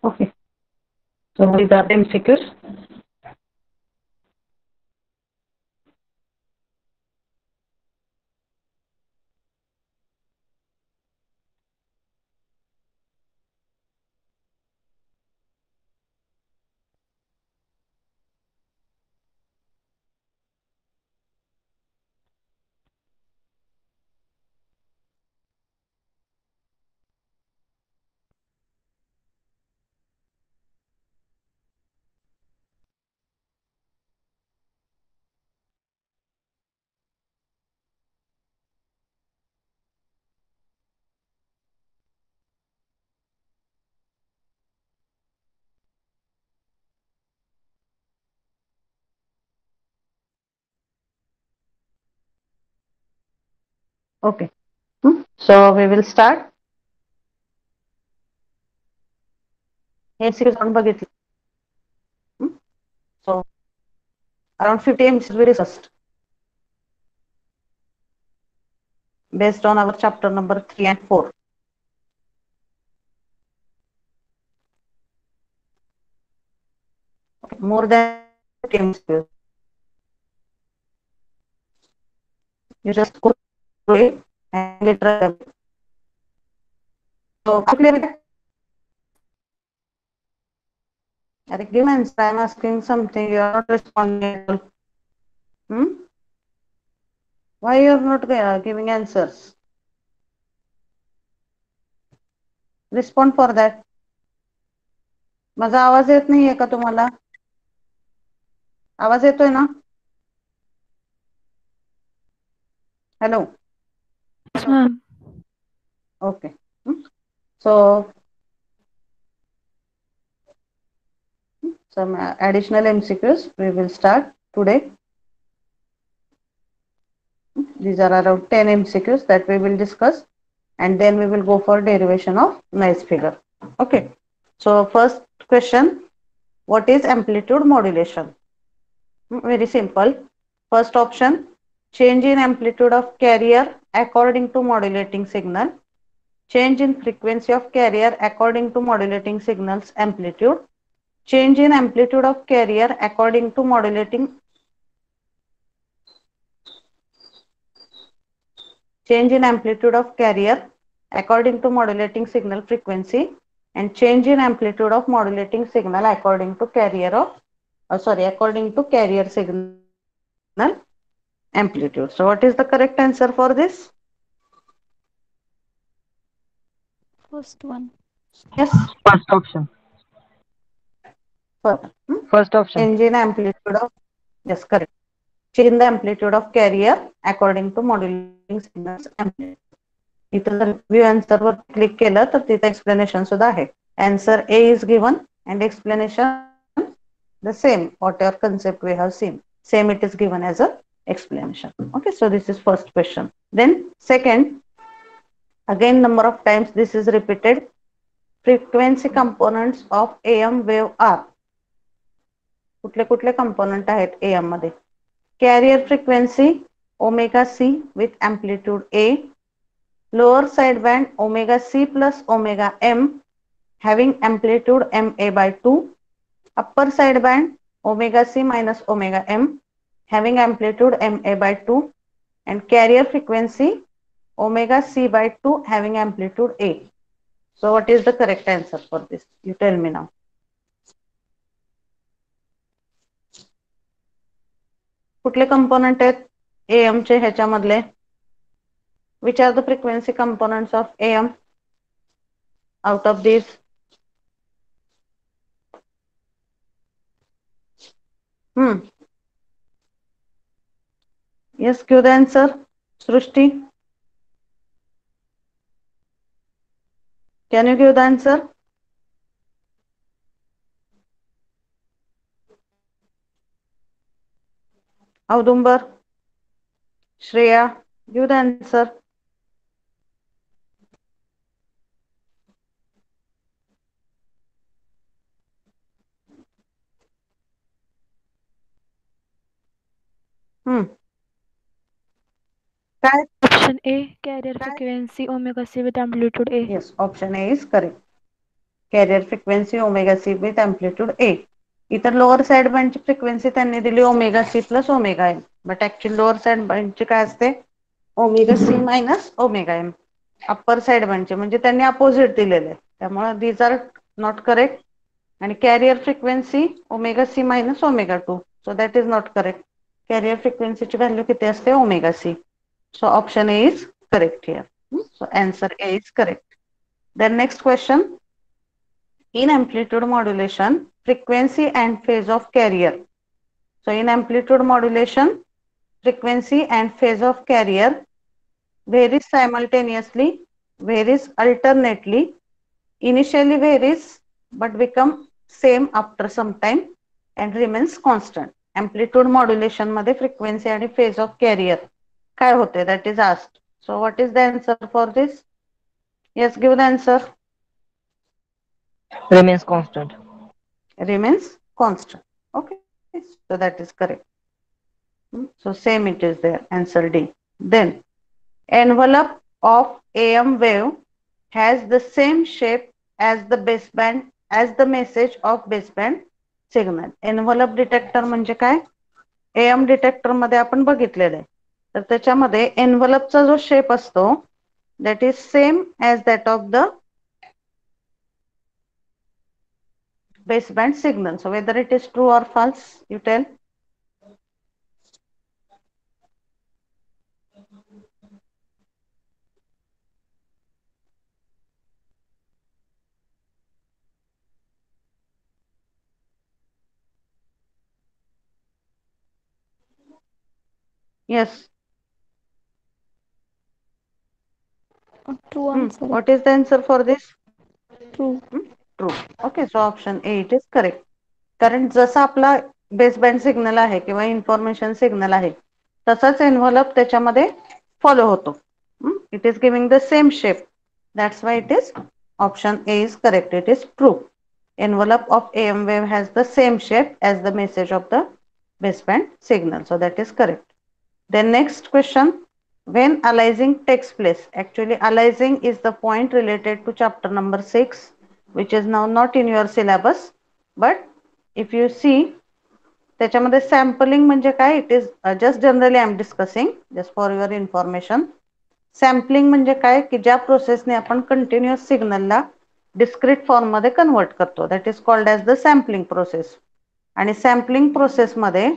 Okay. So these are the MCQs. Okay. So we will start. MCQs आपण बघितले. So around 50 MCQs we discussed based on our chapter number 3 and 4. Okay. More than 50 MCQs. You just go through it and get them. So clear with that? Give answer. I'm asking something. You are not responding. Why you are not giving answers? Respond for that. माझा आवाज येत नाहीये का तुम्हाला? आवाज येतोय ना? Hello. Yes, ma'am. Okay. So some additional MCQs we will start today. These are around 10 MCQs that we will discuss, and then we will go for derivation of noise figure. Okay. So first question, what is amplitude modulation? Very simple. First option, change in amplitude of carrier according to modulating signal. Change in frequency of carrier according to modulating signal's amplitude. Change in amplitude of carrier according to modulating change in amplitude of carrier according to modulating signal frequency, and change in amplitude of modulating signal according to carrier according to carrier signal amplitude. So what is the correct answer for this? First one. Yes. First option. Further. First option. Change in amplitude of, yes, correct. Change in the amplitude of carrier according to modulating signals amplitude. इथं जर view answer वर click केलं तर तिथे explanation सुद्धा आहे. Answer A is given and explanation the same, whatever concept we have seen, same it is given as a explanation. Okay, so this is first question. Then second, again number of times this is repeated, frequency components of AM wave are. कुठले कुठले component आहेत AM मध्ये? Carrier frequency omega C with amplitude A, lower sideband omega C plus omega M having amplitude MA by 2, upper sideband omega C minus omega M having amplitude MA by 2, and carrier frequency omega C by 2 having amplitude A. So what is the correct answer for this? You tell me now. कुठले component आहेत AM चे ह्याच्यामधले? Which are the frequency components of AM out of these? Yes, give the answer. Srushti, can you give the answer? Audumbar, Shreya, give the answer. Option A, carrier frequency omega C with amplitude A. Yes, option A is correct. Carrier frequency omega C with amplitude A. इतर lower side बँडची frequency त्यांनी दिली omega C plus omega M, but actually lower side बँडची काय असते omega C minus omega M. Upper side बँडचे म्हणजे त्यांनी अपोजिट दिलेले, त्यामुळे दीज आर नॉट करेक्ट. आणि carrier frequency omega C minus omega 2, so that is not correct. Carrier फ्रिक्वेन्सीची व्हॅल्यू किती असते omega C. So option A is correct here. So answer A is correct. Then next question. In amplitude modulation, frequency and phase of carrier. So in amplitude modulation, frequency and phase of carrier varies simultaneously, varies alternately, initially varies but become same after some time and remains constant. Amplitude modulation मध्ये frequency आणि phase of carrier काय होते, that is asked. So what is the answer for this? Yes, give the answer. Remains constant. Remains constant. Okay, so that is correct. So same it is there, answer D. Then envelope of AM wave has the same shape as the baseband, as the message of baseband signal. Envelope detector म्हणजे काय, AM detector मध्ये आपण बघितलेलं आहे. तर त्याच्यामध्ये एनव्हलपचा जो shape असतो that is same as that of the baseband signal. So whether it is true or false, you tell. Yes. True answer. What is the answer for this? True. True. Okay, so option A it is correct. कारण जसा आपला baseband signal आहे किंवा information signal आहे तसाच envelope त्याच्यामध्ये follow होतो. It is giving the same shape, that's why it is option A is correct. It is true. Envelope of AM wave has the same shape as the message of the baseband signal. So that is correct. Then next question. When aliasing takes place, actually aliasing is the point related to chapter number 6, which is now not in your syllabus. But if you see, त्याच्यामध्ये sampling म्हणजे काय, it is just generally I am discussing just for your information. Sampling म्हणजे काय की ज्या प्रोसेसने आपण continuous सिग्नलला discrete form मध्ये कन्वर्ट करतो, that is called as the sampling process. आणि सॅम्पलिंग प्रोसेसमध्ये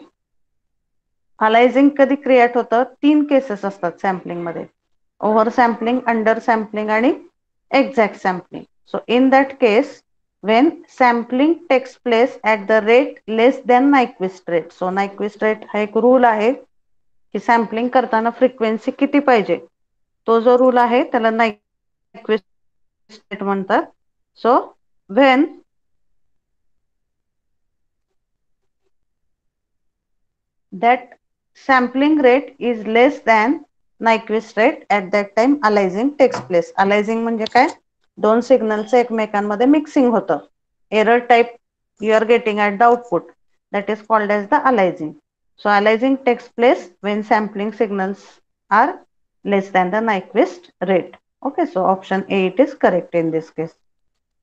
अलायझिंग कधी क्रिएट होतं, 3 केसेस असतात सॅम्पलिंग मध्ये, ओव्हर सॅम्पलिंग, अंडर सॅम्पलिंग आणि exact sampling. So in that case when sampling takes place at the rate less than Nyquist rate. So Nyquist rate हा एक rule आहे की सॅम्पलिंग करताना फ्रिक्वेन्सी किती पाहिजे, तो जो रूल आहे त्याला Nyquist rate म्हणतात. सो when that sampling rate is less than Nyquist rate, at that time aliasing takes place. Aliasing म्हणजे काय, दोन सिग्नलचं एकमेकांमध्ये मिक्सिंग होतं. Error type you are getting at the output, that is called as the aliasing. So aliasing takes place when sampling signals are less than the Nyquist rate. Okay, so option A it is correct in this case.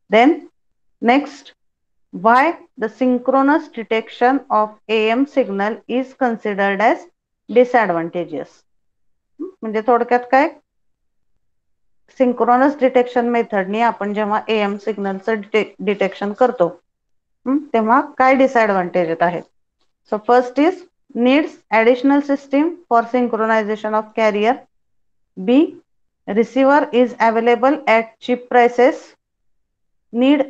Then next, why the synchronous detection of AM signal is considered as disadvantageous. म्हणजे थोडक्यात काय, synchronous detection मेथडने आपण जेव्हा AM सिग्नलचं detection करतो तेव्हा काय disadvantage आहेत. So first is needs additional system for synchronization of carrier. B, receiver is available at cheap prices. Need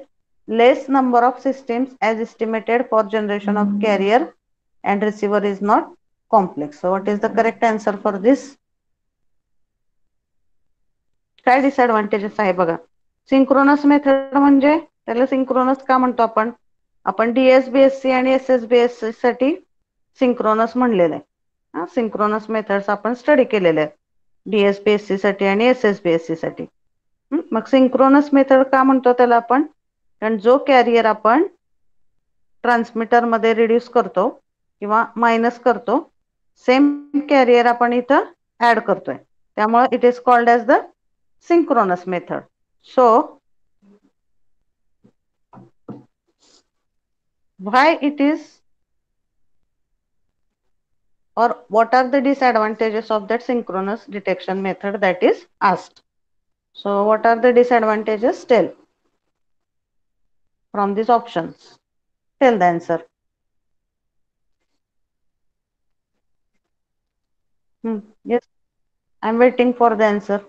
less number of systems as estimated for generation of carrier, and receiver is not complex. So what is the correct answer for this? काय disadvantages आहे बघा. Synchronous method म्हणजे त्याला synchronous का म्हणतो आपण, आपण DSBSC आणि SSBSC साठी सिंक्रोनस म्हणलेलं आहे. सिंक्रोनस मेथड्स आपण स्टडी केलेले आहेत DSBSC साठी आणि SSBSC साठी. मग सिंक्रोनस मेथड का म्हणतो त्याला आपण, कारण जो कॅरियर आपण ट्रान्समीटर मध्ये रिड्यूस करतो किंवा मायनस करतो, सेम कॅरियर आपण इथं ऍड करतोय, त्यामुळे it is called as the synchronous method. So why it is, or what are the disadvantages of that synchronous detection method that is asked. So what are the disadvantages? Tell from these options. Tell the answer. Yes, I'm waiting for the answer.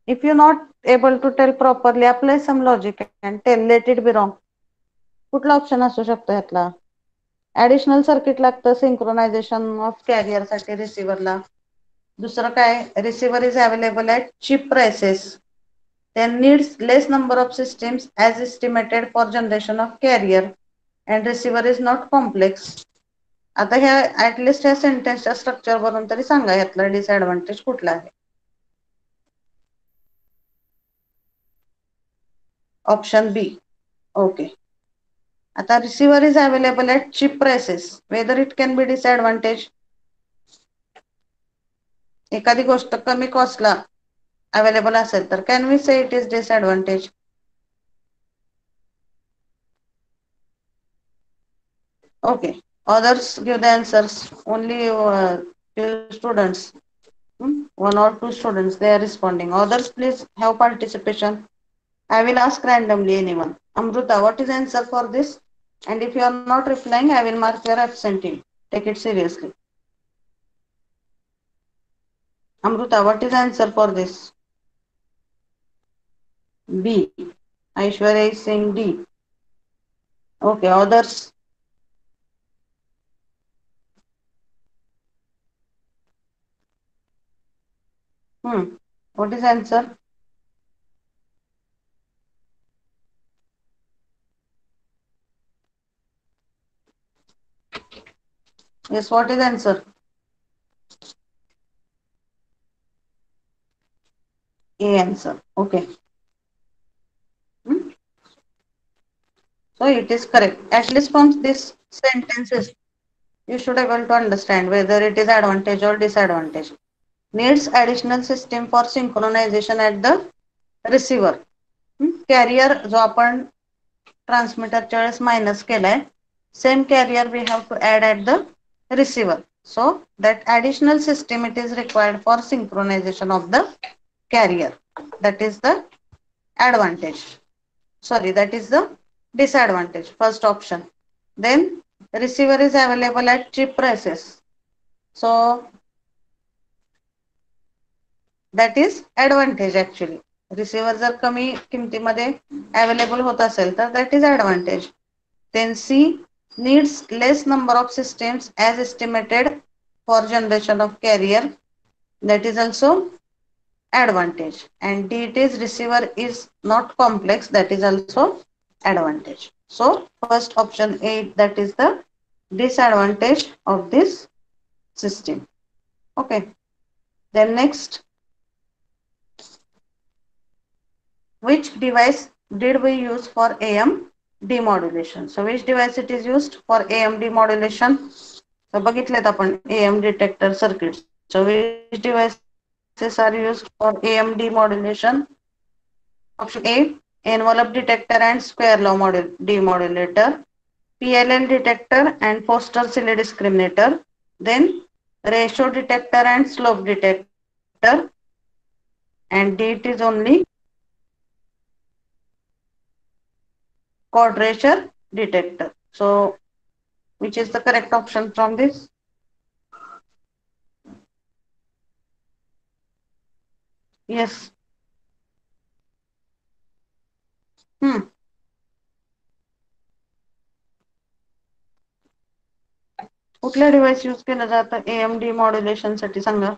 If you're not able to tell properly, apply some logic and tell, let it be wrong. कुठला option असू शकतो यातला? Additional circuit लागतं synchronization of carrier साठी रिसिव्हरला. दुसरं काय, receiver is available at cheap prices, then needs less number of systems as estimated for generation of carrier, and receiver is not complex. आता ह्या ऍटलिस्ट ह्या सेंटेन्सच्या स्ट्रक्चर वरून तरी सांगा यातला डिसएडव्हान्टेज कुठला आहे. Option B. ओके. आता receiver is available at cheap prices, whether it can be disadvantage. एखादी गोष्ट कमी कॉस्टला अवेलेबल असेल तर can we say it is disadvantage. Okay, others give the answers. Only few students, one or two students, they are responding. Others, please have participation. I will ask randomly anyone. Amruta, what is the answer for this? And if you are not replying, I will mark your absentee. Take it seriously. Amruta, what is the answer for this? B. Aishwarya is saying D. Okay, others. What is the answer? Yes, what is the answer? A answer. Okay. So it is correct. At least from these sentences, you should be able to understand whether it is advantage or disadvantage. Needs additional system for synchronization at the receiver. Carrier जो आपण ट्रान्समीटरच्या वेळेस minus केलाय, same carrier we have to add at the receiver. So that additional system it is required for synchronization of the carrier. That is the advantage. Sorry, that is the disadvantage. First option. Then receiver is available at cheap prices. So that is advantage actually. Receiver जर कमी किमतीमध्ये available होत असेल तर that is advantage. Then C, needs less number of systems as estimated for generation of carrier. That is also advantage. And D, it is receiver is not complex. That is also advantage. So first option A, that is the disadvantage of this system. Okay. Then next, which device did we use for AM demodulation? So which device it is used for AM demodulation? So बघितलेत आपण AM detector circuits. So which devices are used for AM demodulation? Option A, envelope detector and square law demodulator, PLL detector and Foster Silly discriminator, then ratio detector and slope detector, and D, it is only quadrature detector. So which is the correct option from this? Yes. कुठला device use केलं जातं AM demodulation साठी सांगा.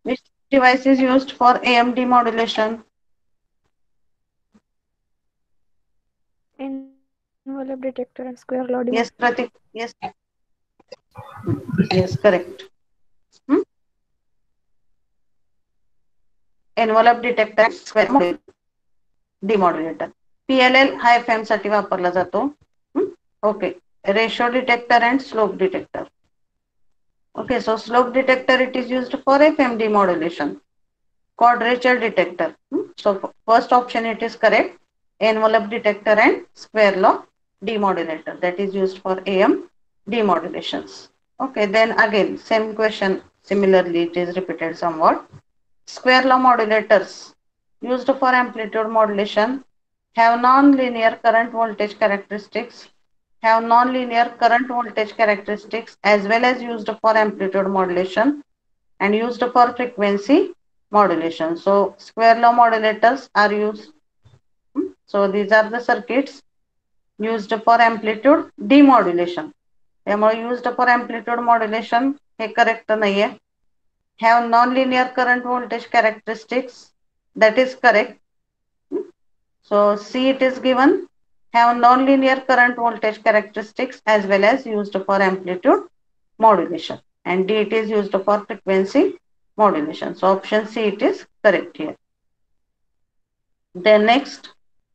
Which device is used for AM demodulation? Envelope detector and square law Yes, Pratik. Yes. Yes, correct. Envelope detector and square demodulator. PLL high FM साठी वापरला जातो. Okay. ratio detector and slope detector. Okay, so slope detector, it is used for FMD modulation. Quadrature detector. So first option it is correct. Envelope detector and square law demodulator, that is used for AM demodulations. Okay, then again same question, similarly it is repeated somewhat. Square law modulators used for amplitude modulation have non-linear current voltage characteristics, as well as used for amplitude modulation and used for frequency modulation. So square law modulators are used. So these are the circuits used for amplitude demodulation. त्यामुळे used for amplitude modulation hey correct नाहीये. Have non-linear current voltage characteristics, that is correct. So C it is given, have non-linear current voltage characteristics as well as used for amplitude modulation, and D it is used for frequency modulation. So option C it is correct here. Then next,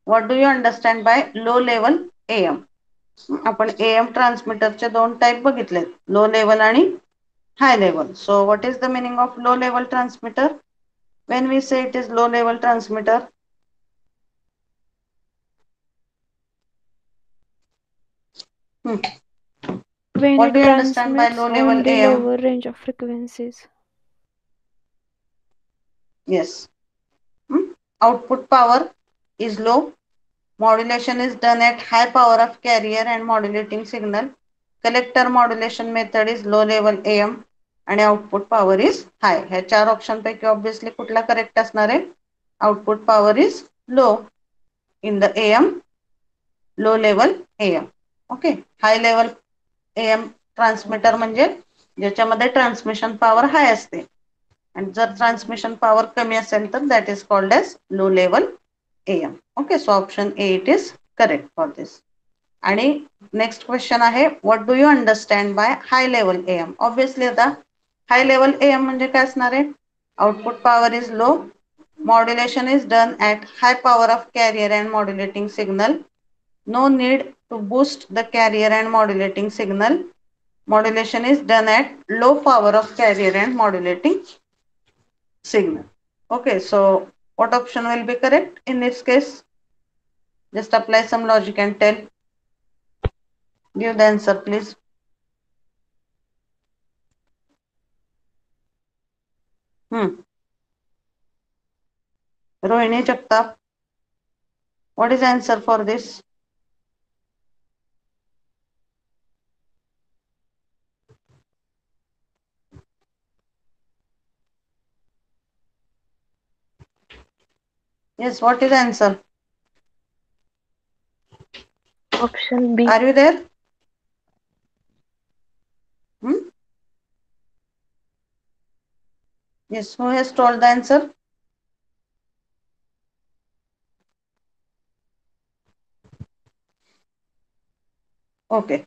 what do you understand by low level AM? आपण AM ट्रान्समीटरचे दोन type बघितले, low level आणि high level. So what is the meaning of low level transmitter? When we say it is low level transmitter, When what it do you understand by transmits low level only AM? lower range of frequencies. Yes. Output power is low. Modulation is done at high power of carrier and modulating signal. Collector modulation method is low level AM आणि output power is high. ह्या चार option पैकी obviously कुठला correct असणार आहे? Output power is low in the AM, low level AM. Okay, high level AM transmitter म्हणजे ज्याच्यामध्ये transmission power हाय असते, आणि जर ट्रान्समिशन पॉवर कमी असेल तर that is called as low level AM. Okay, so option A it is correct for this. आणि next question आहे, what do you understand by high level AM? Obviously आता high level AM म्हणजे काय असणार आहे? Output power is low, modulation is done at high power of carrier and modulating signal. No need to boost the carrier and modulating signal. Modulation is done at low power of carrier and modulating signal. Okay, so what option will be correct in this case? Just apply some logic and tell. Give the answer, please. Rohini Jagtap, what is the answer for this? Yes, what is the answer? Option B. Are you there? Yes, who has told the answer? Okay.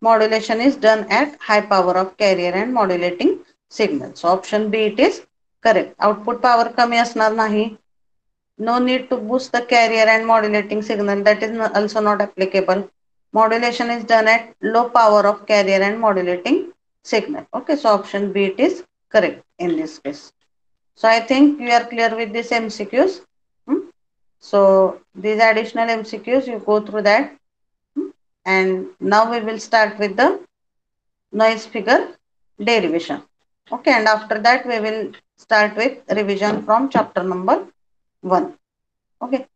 Modulation is done at high power of carrier and modulating signal. So option B it is correct. Output power कमी असणार नाही. No need to boost the carrier and modulating signal. That is also not applicable. Modulation is done at low power of carrier and modulating signal. Okay, so option B it is correct in this case. So I think you are clear with this MCQs. So these additional MCQs, you go through that. And now we will start with the noise figure derivation. Okay, and after that we will start with revision from chapter number 1. Okay,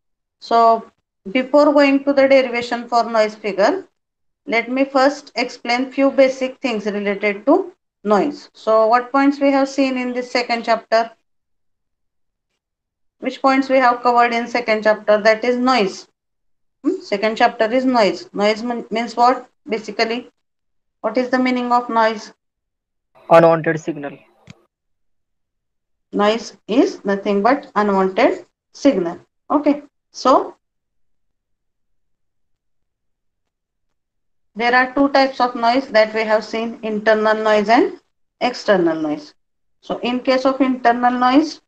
so before going to the derivation for noise figure, let me first explain few basic things related to noise. So what points we have seen in this second chapter? Which points we have covered in second chapter? That is noise. Second chapter is noise. Noise means what? Basically, what is the meaning of noise? Unwanted signal. Noise is nothing but unwanted signal. Okay, so there are two types of noise that we have seen, internal noise and external noise. So in case of internal noise,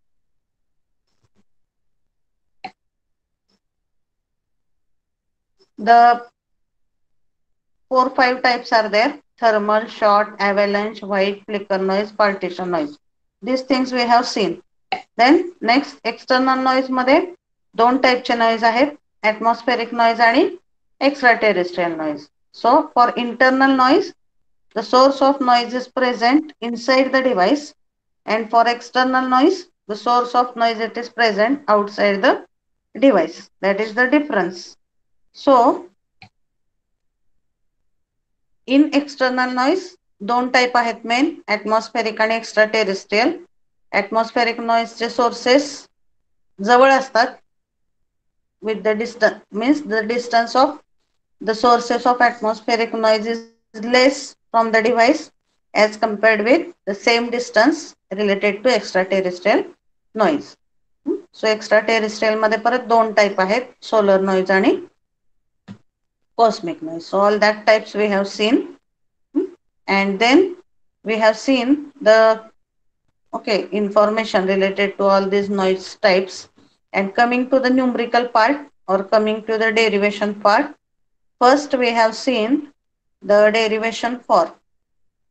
The 4-5 types are there: thermal, short, avalanche, white, flicker noise, partition noise. These things we have seen. Then next external noise मध्ये 2 टाईपचे noise आहेत, atmospheric noise आणि extraterrestrial noise. So for internal noise, the source of noise is present inside the device, and for external noise, the source of noise it is present outside the device. That is the difference. So in external noise 2 type आहेत main, atmospheric आणि extraterrestrial. Atmospheric noise चे sources जवळ असतात, with the distance means the distance of the sources of atmospheric noise is less from the device as compared with the same distance related to extraterrestrial noise. So extraterrestrial मध्ये परत 2 type आहेत, solar noise आणि cosmic noise. So all that types we have seen, and then we have seen the information related to all these noise types. And coming to the numerical part or coming to the derivation part, first we have seen the derivation for,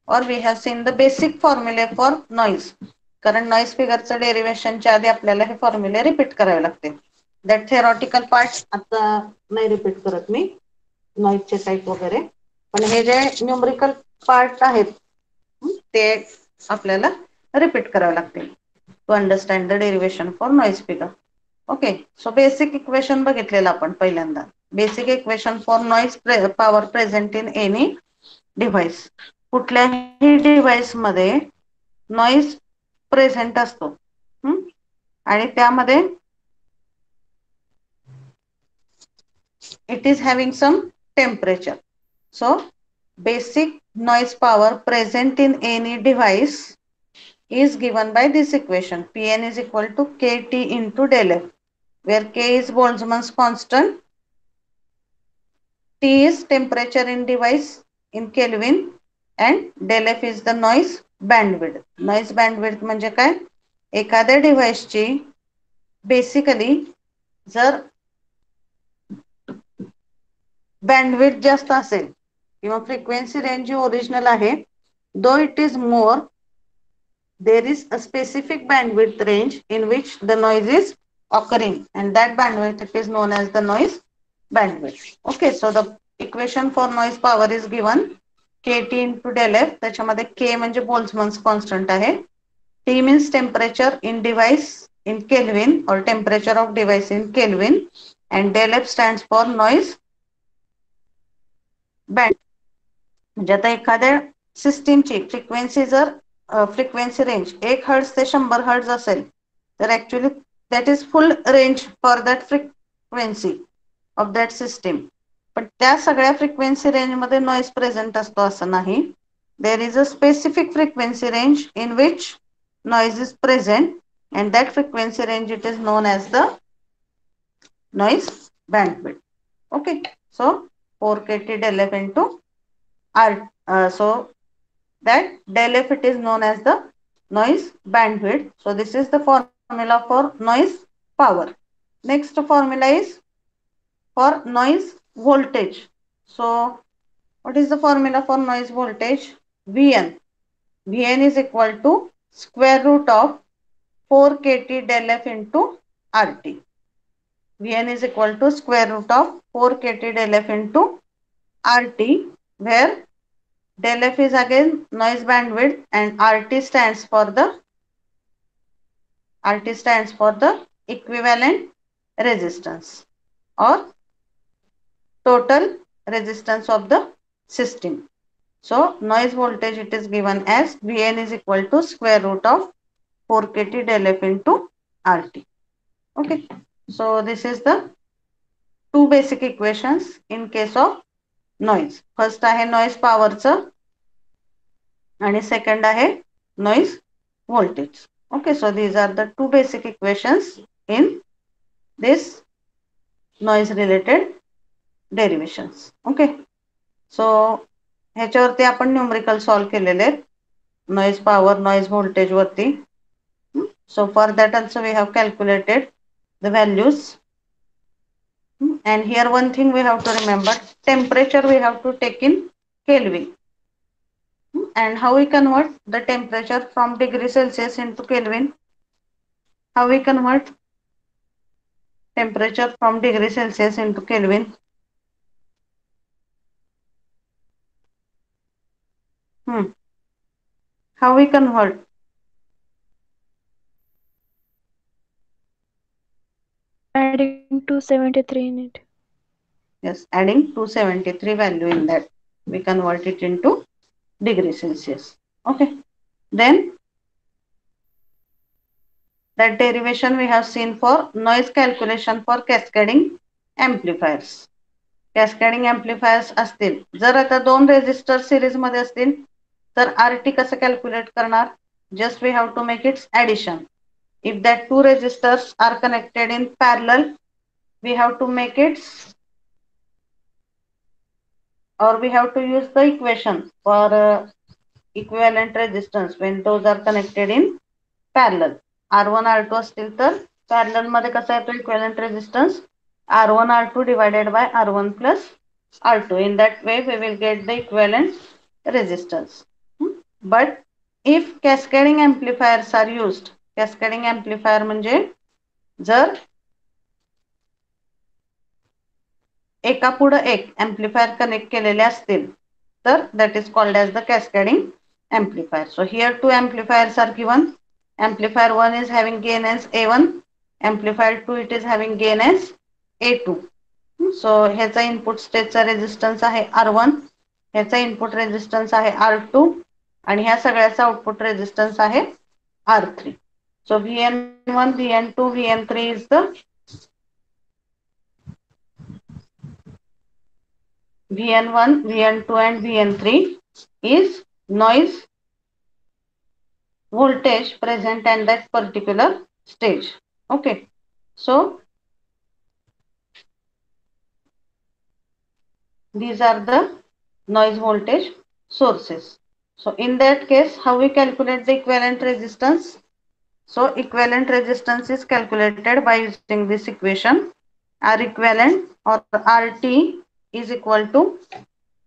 or we have seen the basic formula for noise. कारण noise figure चं derivation च्या आधी आपल्याला हे formula repeat करावे लागते. That theoretical part आता नाही repeat करत मी, noise चे type वगैरे, पण हे जे numerical part आहेत ते आपल्याला repeat करावे लागते to understand the derivation for noise figure. Okay, so basic equation बघितलेलं आपण पहिल्यांदा. Basic equation for noise power present in any device. कुठल्याही डिव्हाइस मध्ये नॉइज प्रेझेंट असतो आणि त्यामध्ये it is having some temperature. So basic noise power present in any device is given by this equation. Pn is equal to kT into del F, where K is Boltzmann's constant, T is temperature in device in Kelvin, and del F is the noise bandwidth. Noise bandwidth म्हणजे काय? एखाद्या डिव्हाइसची basically जर bandwidth जास्त असेल किंवा frequency range जी original आहे, दो it is more, there is a specific bandwidth range in which the noise is occurring, and that bandwidth it is known as the noise bandwidth. Okay, so the equation for noise power is given kT into del F. त्याच्यामध्ये K म्हणजे बोल्ट्झमन्स constant आहे, T means temperature in device in Kelvin or temperature of device in Kelvin, and del F stands for noise band. म्हणजे आता एखाद्या सिस्टीमची frequency जर frequency range 1 hertz ते 100 hertz असेल तर actually that is full range for that frequency of that system. पण त्या सगळ्या फ्रिक्वेन्सी रेंज मध्ये नॉइज प्रेझेंट असतो असं नाही. There is a specific frequency range in which noise is present, and that frequency range it is known as the noise bandwidth. Okay, so 4 kT del F into R. So that del F it is known as the noise bandwidth. So this is the formula for noise power. Next formula is for noise voltage. So what is the formula for noise voltage? Vn. Vn is equal to square root of 4 kT del F into RT. Vn is equal to square root of 4 kT del F into RT, where del F is again noise bandwidth and RT stands for the equivalent resistance or total resistance of the system. So noise voltage it is given as Vn is equal to square root of 4 kT del F into RT. Okay, so this is the 2 basic equations in case of noise. First आहे noise power चं आणि second आहे noise voltage. Okay, so these are the 2 basic equations in this noise related derivations. Okay, so ह्याच्यावरती आपण numerical solve केलेले आहेत noise power, noise voltage वरती. So for that also we have calculated the values And here one thing we have to remember, temperature we have to take in Kelvin. And how we convert the temperature from degree Celsius into Kelvin? How we convert temperature from degree Celsius into Kelvin? How we convert? Adding 273 in it. Yes, adding 273 value in that. We convert it into degree Celsius. Okay. Then that derivation we have seen for noise calculation for cascading amplifiers. Cascading amplifiers असतील, जर आता दोन resistor series मध्ये असतील तर RT कसं calculate करणार? Just we have to make its addition. If that two resistors are connected in parallel, we have to make its or we have to use the equation for equivalent resistance when those are connected in parallel. R1 R2 असतील तर parallel मध्ये कसा येतो equivalent resistance? R1 R2 divided by R1 plus R2. In that way we will get the equivalent resistance. But if cascading amplifiers are used, cascading amplifier म्हणजे जर एका पुढे एक एम्प्लिफायर कनेक्ट केलेले असतील तर that is called as the cascading amplifier. So here two amplifiers are given. Amplifier 1 is having gain as A1, amplifier 2 it is having gain as A2. So ह्याचा input स्टेजचा resistance आहे R1, ह्याचा input resistance आहे R2 आणि ह्या सगळ्याचा output resistance आहे R3. So VN1, VN2, VN3 is the VN1, VN2 and VN3 is noise voltage present at that particular stage. Okay. So these are the noise voltage sources. So in that case, how we calculate the equivalent resistance? So equivalent resistance is calculated by using this equation. R equivalent or RT is equal to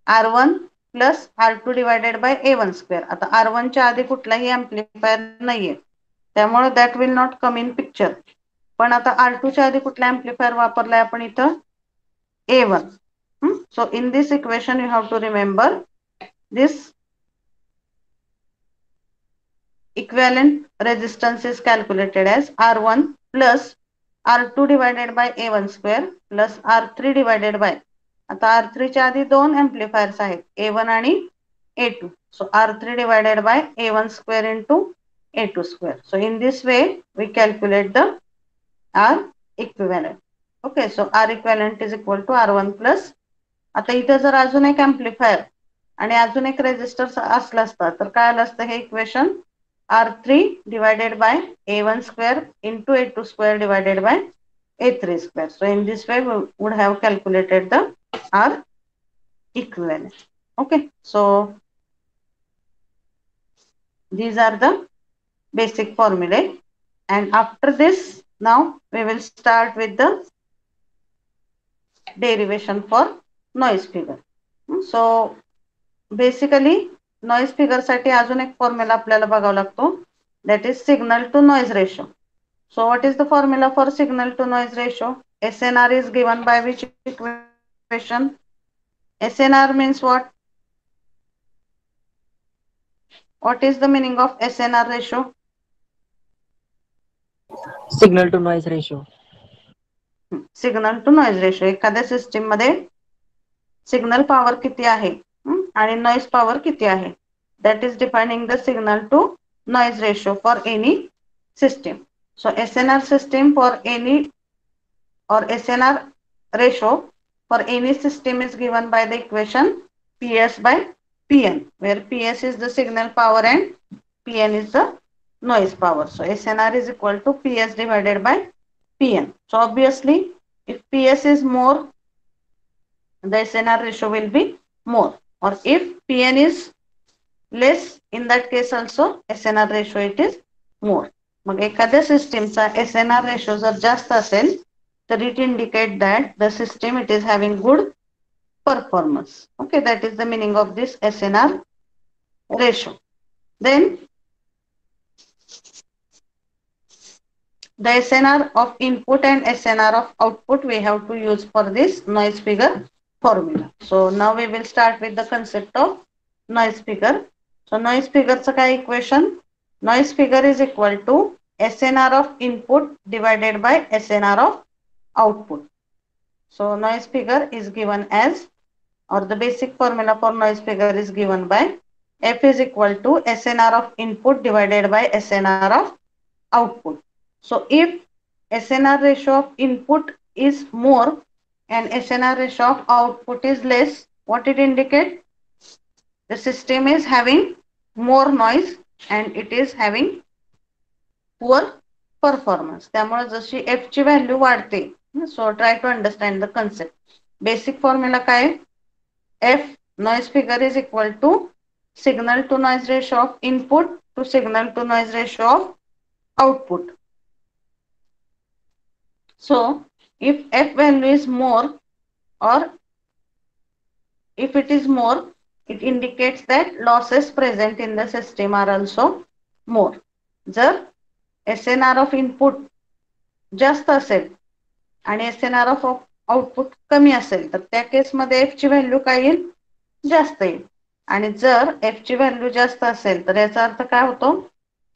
R1 plus R2 divided by A1 square. आता R1 च्या आधी कुठलाही amplifier नाहीये त्यामुळे that will not come in picture. पण आता R2 च्या आधी कुठला एम्प्लिफायर वापरलाय आपण इथं? A1. So in this equation you have to remember this equivalent resistance is calculated as R1 plus R2 divided by A1 square plus R3 divided by, आता R3 च्या आधी दोन एम्प्लिफायर्स आहेत A1 आणि A2. So R3 divided by A1 square into A2 square. So in this way we calculate the R equivalent. Okay, so R equivalent is equal to R1 plus, आता इथे जर अजून एक एम्प्लिफायर आणि अजून एक रेजिस्टर असला असता तर काय आलं असतं हे equation? R3 divided by A1 square into A2 square divided by A3 square. So in this way we would have calculated the R equivalent. Okay, so these are the basic formulae, and after this now we will start with the derivation for noise figure. So basically noise figure साठी अजून एक formula आपल्याला बघावा लागतो, that is signal to noise ratio. So what is the formula for signal to noise ratio? SNR is given by which equation? SNR means what? What is the meaning of SNR ratio? Signal to noise ratio. Signal to noise ratio. एखाद्या system मध्ये signal power किती आहे आणि noise power किती आहे, that is defining the signal to noise ratio for any system. So SNR system for any or SNR ratio for any system is given by the equation PS by PN, where PS is the signal power and PN is the noise power. So SNR is equal to PS divided by PN. So obviously if PS is more, the SNR ratio will be more, or if PN is less, in that case also SNR ratio it is more. मग एखाद्या सिस्टीमचा SNR ratio जर जास्त असेल तर it indicate that the system it is having good performance. Okay, that is the meaning of this SNR ratio. Then the SNR of input and SNR of output we have to use for this noise figure formula. So now we will start with the concept of noise figure. So noise figure च काय equation? Noise figure is equal to SNR of input divided by SNR of output. So noise figure is given as, or the basic formula for noise figure is given by F is equal to SNR of input divided by SNR of output. So if SNR ratio of input is more and SNR ratio of output is less, what it indicates? The system is having more noise and it is having poor performance. त्यामुळे जशी F ची value वाढते, so try to understand the concept. Basic formula काय? F noise figure is equal to signal to noise ratio of input to signal to noise ratio of output. So if F value is more, or if it is more, it indicates that losses present in the system are also more. जर SNR of input जास्त असेल आणि SNR of output कमी असेल तर त्या केसमध्ये F ची व्हॅल्यू काय येईल? जास्त येईल. आणि जर F ची व्हॅल्यू जास्त असेल तर याचा अर्थ काय होतो?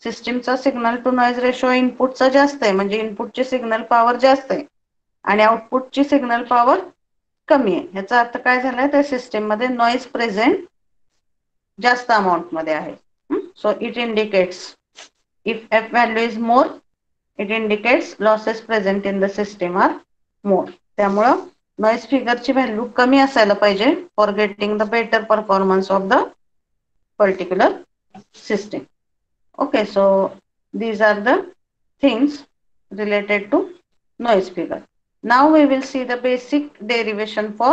सिस्टीमचा सिग्नल टू नॉइज रेशो इनपुटचा जास्त आहे, म्हणजे इनपुटची सिग्नल पॉवर जास्त आहे आणि आउटपुटची सिग्नल पॉवर कमी आहे. याचा अर्थ काय झालाय? त्या सिस्टीम मध्ये नॉइज प्रेझेंट जास्त अमाउंट मध्ये आहे. So it indicates if F value is more, it indicates losses present in the system are more. त्यामुळं नॉइज फिगरची व्हॅल्यू कमी असायला पाहिजे for getting the better performance of the particular system. Okay, so these are the things related to noise figure. Now we will see the basic derivation for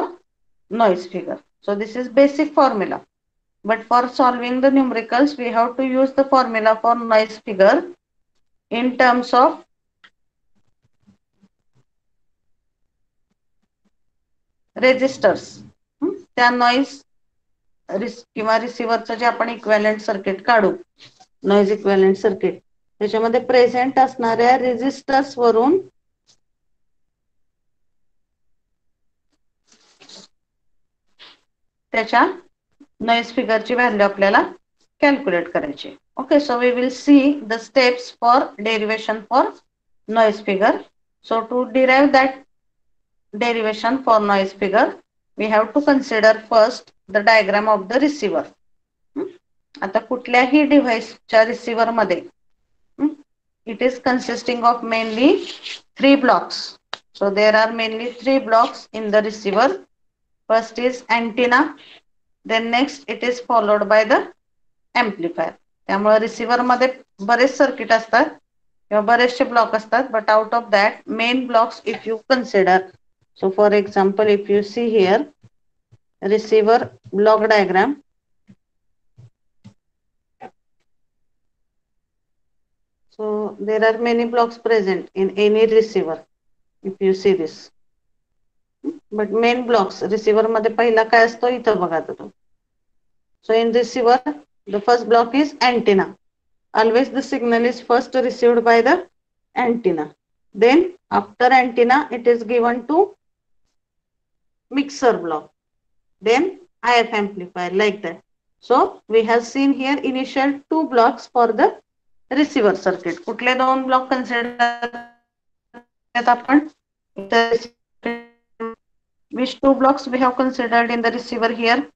noise figure. So this is basic formula, but for solving the numericals we have to use the formula for noise figure in terms of resistors. त्या noise किंवा रिसिव्हरचं जे आपण equivalent circuit काढू, noise equivalent circuit, त्याच्यामध्ये present असणाऱ्या resistors वरून त्याच्या नॉइज फिगरची व्हॅल्यू आपल्याला कॅल्क्युलेट करायची. Okay, so we will see the steps for derivation for noise figure. So to derive that derivation for noise figure we have to consider first the diagram of the receiver. आता कुठल्याही डिव्हाइसच्या receiver मध्ये it is consisting of mainly 3 blocks. So there are mainly 3 blocks in the receiver. First is antenna, then next it is followed by the amplifier. त्यामुळे receiver मध्ये बरेच circuit असतात किंवा बरेचसे block असतात, but out of that main blocks if you consider, so for example if you see here receiver block diagram, so there are many blocks present in any receiver if you see this, but main blocks receiver मध्ये पहिला काय असतो इथं बघा तो. So in receiver the first block is antenna. Always the signal is first received by the antenna, then after antenna it is given to mixer block, then IF amplifier, like that. So we have seen here initial 2 blocks for the receiver circuit. कुठले 2 block consider आपण? Which 2 blocks we have considered in the receiver here?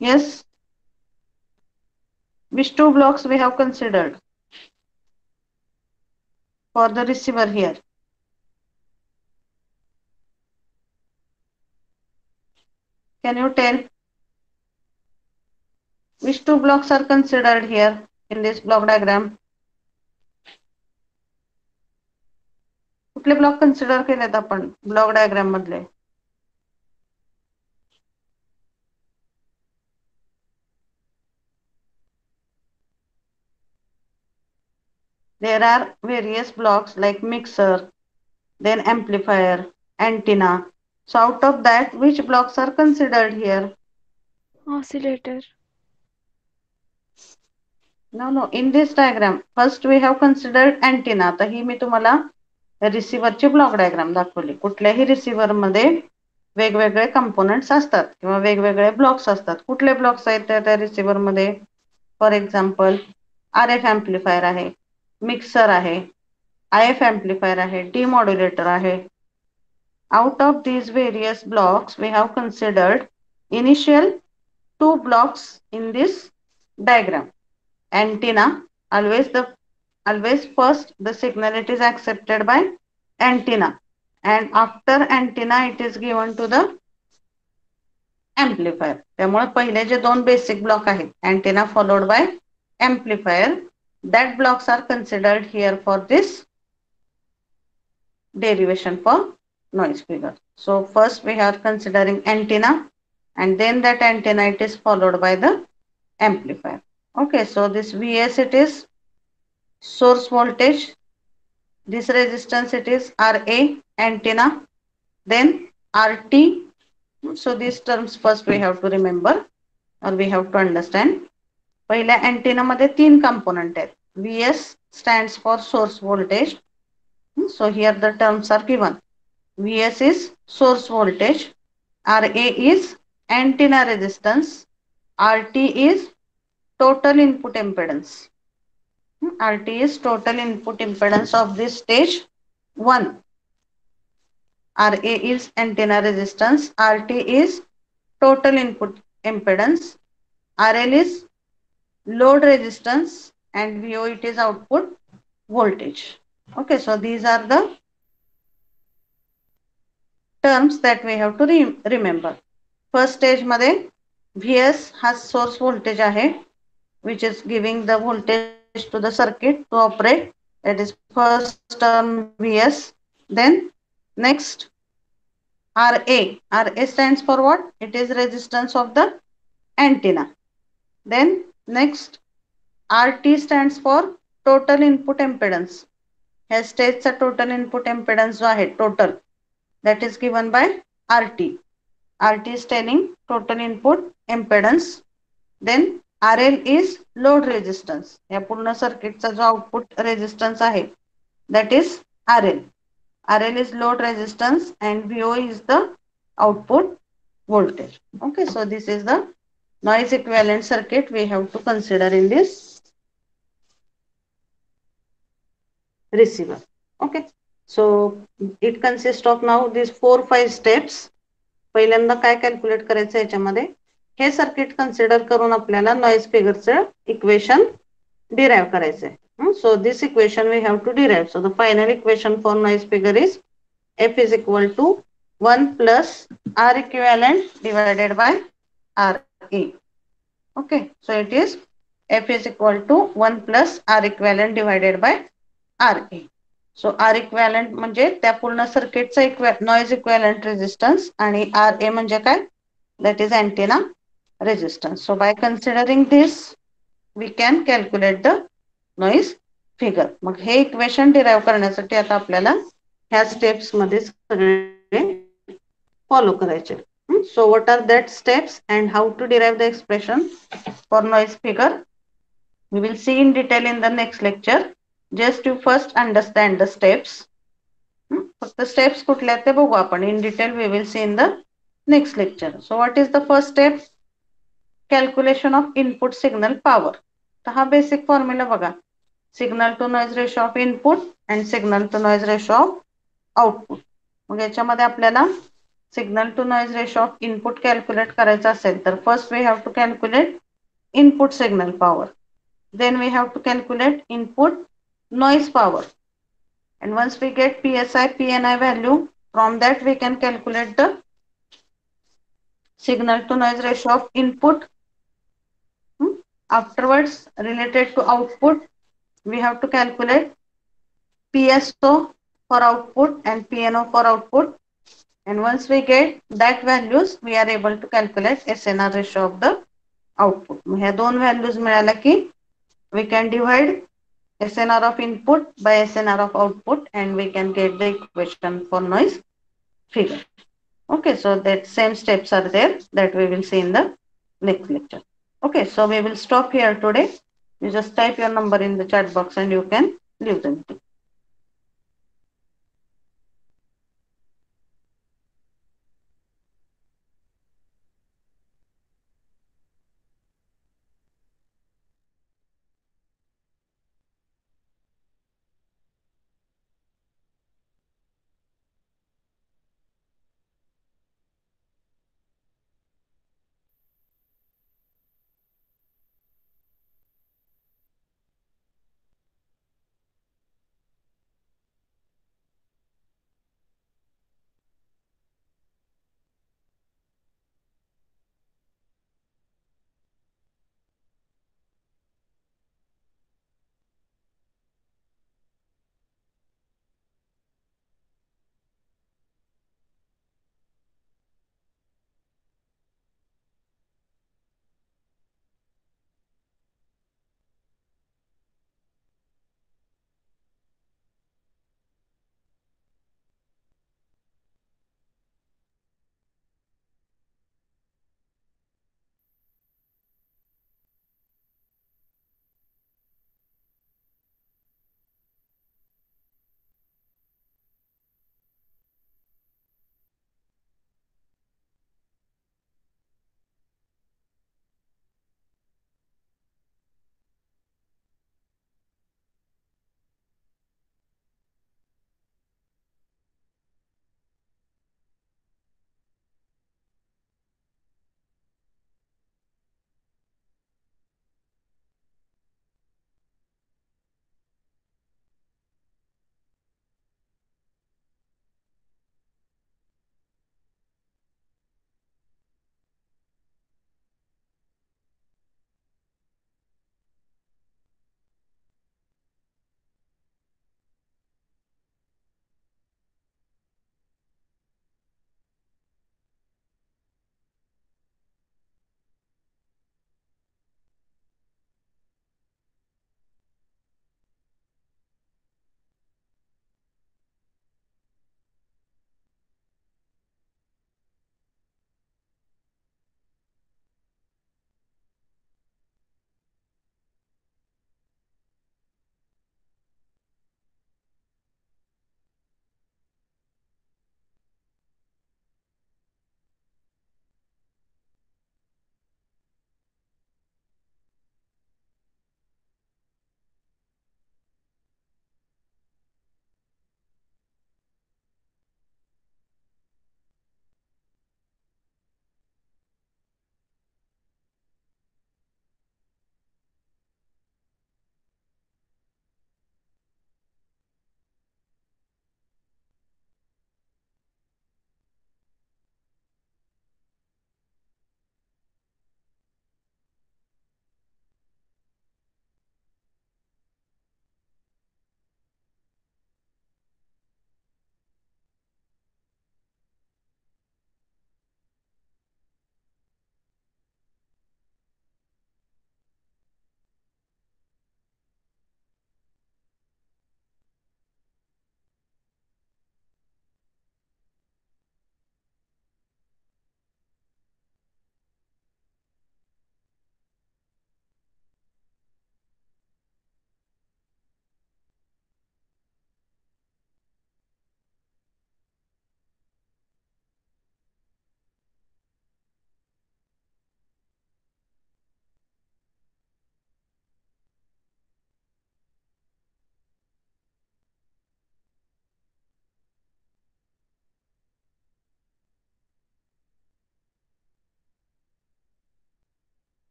Yes, which 2 blocks we have considered for the receiver here? Can you tell which 2 blocks are considered here in this block diagram? कुठले block consider केलेत आपण block diagram मधले? There are various blocks like mixer, then amplifier, antenna. So out of that, which blocks are considered here? Oscillator. No. In this diagram, first we have considered antenna. आता ही मी तुम्हाला रिसिव्हरची block diagram दाखवली. कुठल्याही receiver मध्ये वेगवेगळे components असतात किंवा वेगवेगळे blocks असतात. कुठले ब्लॉक्स आहेत त्या रिसिव्हर मध्ये? फॉर एक्झाम्पल RF एम्प्लिफायर आहे, मिक्सर आहे, IF एम्प्लिफायर आहे, डीमॉड्युलेटर आहे. Out of these various blocks, we have considered initial two blocks in this diagram. Antenna, always first the signal it is accepted by antenna, and after antenna it is given to the amplifier. त्यामुळे पहिले जे दोन basic block आहेत, antenna followed by amplifier, that blocks are considered here for this derivation for noise figure. So first we are considering antenna, and then that antenna it is followed by the amplifier. Okay, so this Vs it is source voltage, this resistance it is Ra antenna, then RT. So these terms first we have to remember or we have to understand. पहिल्या antenna मध्ये तीन component आहेत. Vs stands for source voltage. So here the terms are given. Vs is source voltage, Ra is antenna resistance, RT is total input impedance. RT is total input impedance of this stage 1. Ra is antenna resistance, RT is total input impedance, RL is load resistance, and VO it is output voltage. Okay, so these are the terms that we have to remember. First stage मध्ये Vs has source voltage आहे, which is giving the voltage to the circuit to operate. That is first term Vs. Then next Ra. Ra stands for what? It is resistance of the antenna. Then next RT stands for total input impedance. ह्या स्टेजचा total input impedance जो आहे total, that is given by RT. RT is telling total input impedance. Then RL is load resistance. या पूर्ण सर्किटचा जो output resistance आहे, that is RL. RL is load resistance and VO is the output voltage. Okay, so this is the noise equivalent circuit we have to consider in this receiver. Okay, so it consists of now these 4-5 steps. पहिल्यांदा काय calculate करायचं याच्यामध्ये, हे circuit consider करून आपल्याला noise फिगरचं equation derive करायचंय. So this equation we have to derive. So the final equation for noise figure is F is equal to 1 plus R equivalent divided by RA. Okay, so it is F is equal to 1 plus R equivalent divided by RA. So R equivalent म्हणजे त्या पूर्ण सर्किटचा noise equivalent resistance, आणि RA म्हणजे काय? That is antenna resistance. So by considering this we can calculate the noise figure. मग हे equation derive करण्यासाठी आता आपल्याला ह्या स्टेप्स मध्ये सगळे फॉलो करायचे. So what are that steps and how to derive the expression for noise figure? We will see in detail in the next lecture. Just to first understand the steps. फक्त steps कुठल्या ते बघू आपण. In detail we will see in the next lecture. So what is the first step? Calculation of input signal power. तर हा basic formula बघा. Signal to noise ratio of input and signal to noise ratio of output. मग याच्यामध्ये आपल्याला signal to noise ratio of input calculate करायचा असेल तर first we have to calculate input signal power. Then we have to calculate input noise power, and once we get PSI PNI value, from that we can calculate the signal to noise ratio of input. Afterwards, related to output, we have to calculate PSO for output and PNO for output, and once we get that values, we are able to calculate SNR ratio of the output. ह्या दोन values मिळाल्या की we can divide SNR of input by SNR of output, and we can get the equation for noise figure. Okay, so that same steps are there that we will see in the next lecture. Okay, so we will stop here today. You just type your number in the chat box and you can leave the meeting.